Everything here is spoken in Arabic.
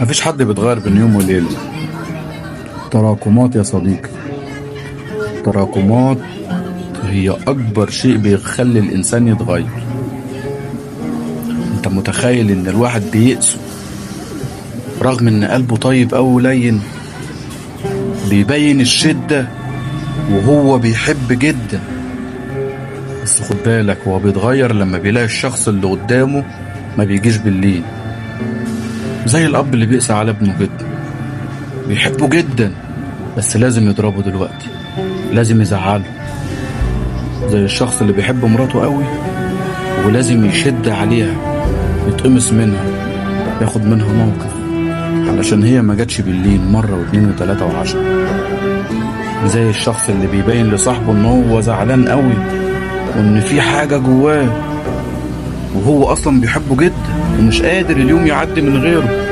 مفيش حد بيتغير بين يوم وليلة. تراكمات يا صديقي، تراكمات هي أكبر شيء بيخلي الإنسان يتغير. أنت متخيل إن الواحد بيقسو رغم إن قلبه طيب أو لين؟ بيبين الشدة وهو بيحب جدا، بس خد بالك هو بيتغير لما بيلاقي الشخص اللي قدامه ما بيجيش بالليل. زي الأب اللي بيقسى على ابنه جدا، بيحبه جدا بس لازم يضربه دلوقتي، لازم يزعله. زي الشخص اللي بيحب مراته قوي ولازم يشد عليها، يتقمص منها، ياخد منها موقف علشان هي ما جاتش بالليل مرة واتنين وتلاتة وعشرة. زي الشخص اللي بيبين لصاحبه ان هو زعلان قوي وان في حاجة جواه وهو اصلا بيحبه جدا ومش قادر اليوم يعدي من غيره،